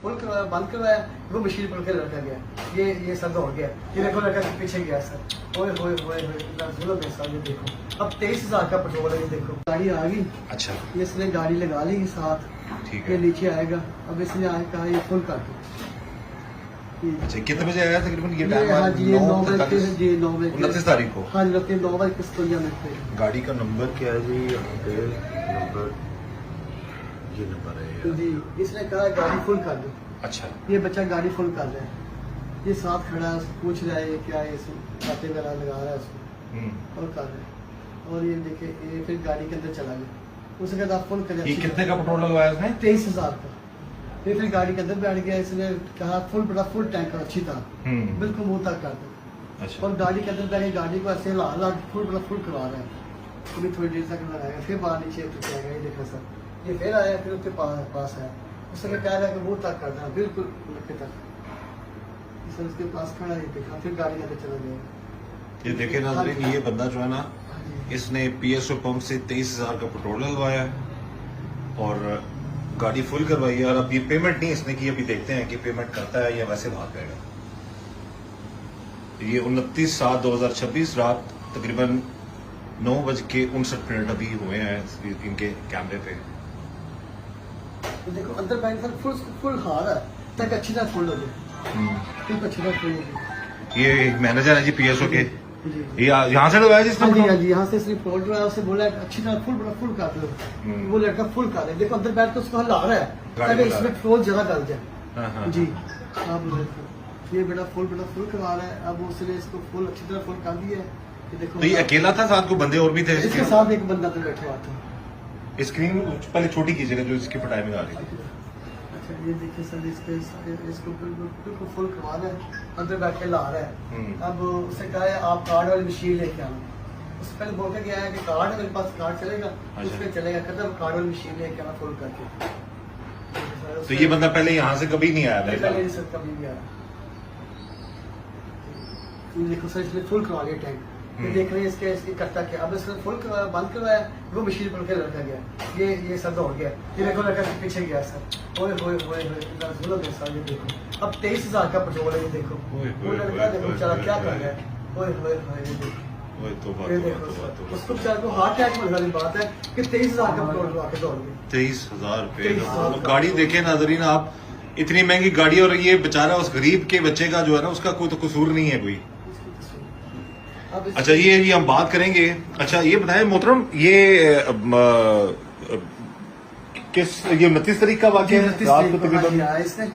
Full करवाया, बंद करवाया, वो मशीन पकड़ के लड़का गया। ये सब दौड़ गया, ये देखो लड़का पीछे गया सर। ओए होए होए होए जुल्म है सर। ये देखो अब 23,000 का पेट्रोल है। ये देखो गाड़ी आ गई। अच्छा, इसने गाड़ी लगा ली साथ, ठीक ये है। नीचे आएगा। अब इसने आए कहा ये फुल कर दो। अच्छा, कितने बजे आया तकरीबन ये ये हाँ जी, ये 9 बजे 9:45 जी, 9 बजे 29 तारीख को। हाँ जी, 9 बजे पिस्तौलिया में थे। गाड़ी का नंबर क्या है जी? यहाँ पे नंबर, ये नंबर है तो यार। जी इसने कहा गाड़ी फुल कर दो। अच्छा, ये बच्चा गाड़ी फुल कर रहा है, ये साथ खड़ा है, पूछ रहा है ये क्या है, खाते वगैरह लगा रहा है उसको और कर रहा है। और ये देखे ये फिर गाड़ी के अंदर चला गया। उसके बाद फुल कर ये कितने का पेट्रोल लगवाया उसने? 23,000 का। ये फिर गाड़ी के अंदर बैठ गया। इसने कहा फुल बड़ा फुल टैंक अच्छी था, बिल्कुल मुंह तक कर दो। अच्छा, और गाड़ी के अंदर बैठ के गाड़ी को ऐसे ला ला फुल बड़ा फुल करवा रहा है। अभी थोड़ी देर तक लगाएगा, फिर बाहर नीचे उतर जाएगा। ये देखा सर, ये फिर आया, फिर उसके पास आया। उसने कह रहा है कि मुंह तक करना, बिल्कुल नक्के तक। सर उसके पास खड़ा है, देखा, फिर गाड़ी के अंदर चला गया। ये देखे नाज़रीन, ये बंदा जो है ना, हाँ जी। इसने पीएसओ पंप से 23,000 का पेट्रोल डलवाया है और गाड़ी फुल करवाई है। और अब ये पेमेंट नहीं इसने की, अभी देखते हैं कि पेमेंट करता है या वैसे भाग जाएगा। ये 29/7/2026 रात तकरीबन 9:59 अभी हुए हैं इनके कैमरे पे। तो देखो अंदर बैंक सर फुल हार है तक अच्छी तरह फुल हो गया, बिल्कुल अच्छी तरह फुल हो गया। ये मैनेजर है जी पीएसओ के, जी ये यहाँ से डलवाया जिसने हाँ जी, हाँ पेट्रोल? जी, यहाँ से इसने फोल्डर है, उसे बोला अच्छी तरह फुल बड़ा फुल कर दो। वो लड़का फुल कर दे। देखो अंदर बैठ के उसको हिला रहा है गाड़ी ताकि हिला इसमें रहा है। फ्लोर ज्यादा डल जाए। हाँ, हाँ, जी आप देखो ये बड़ा फुल करवा रहा है। अब उसने इसको फुल अच्छी तरह फुल कर दिया है। ये देखो तो ये अकेला था, साथ को बंदे और भी थे? इसके साथ एक बंदा तो बैठा हुआ था। स्क्रीन पहले छोटी कीजिएगा जो इसकी टाइमिंग आ रही थी। अच्छा ये देखिए सर, इसको बिल्कुल फुल करवा रहा है, अंदर बैठ के ला रहा है। अब उससे कहा है आप कार्ड वाली मशीन लेके आना। उससे पहले बोल के गया है कि कार्ड है मेरे पास, कार्ड चलेगा। अच्छा। उसमें चलेगा, कहता है कार्ड वाली मशीन लेके आना फुल करके। तो ये बंदा पहले यहाँ से कभी नहीं आया मेरे पहले ख्याल। नहीं सर कभी नहीं आया। ये देखो सर इसने फुल करवा लिया टैंक। ये देख रहे हैं इसके करता क्या। अब इसने फुल करवाया, बंद करवाया, वो मशीन पकड़ के लड़का गया। ये सब दौड़ गया। ये देखो लड़का पीछे गया सर। ओए होए होए होए जुल्म है सर। ये देखो अब 23,000 का पेट्रोल है। ये देखो ओए वो होए लड़का देखो होए चला होए क्या होए कर रहा है। ओए होए होए ये देखो, ओए तौबा ये तौबा देखो तौबा सर। तौबा। उसको बेचारे को हार्ट अटैक होने वाली बात है कि 23,000 का पेट्रोल लगा के दौड़ गया। 23,000 रुपए 23,000 का गाड़ी देखे नाजरीन आप, इतनी महंगी गाड़ी। और ये बेचारा उस गरीब के बच्चे का जो है ना, उसका कोई तो कसूर नहीं है कोई। अब अच्छा, ये हम बात करेंगे। अच्छा ये बताएं मोहतरम, ये किस, ये 29 तारीख का वाक़या है रात को तकरीबन? इसने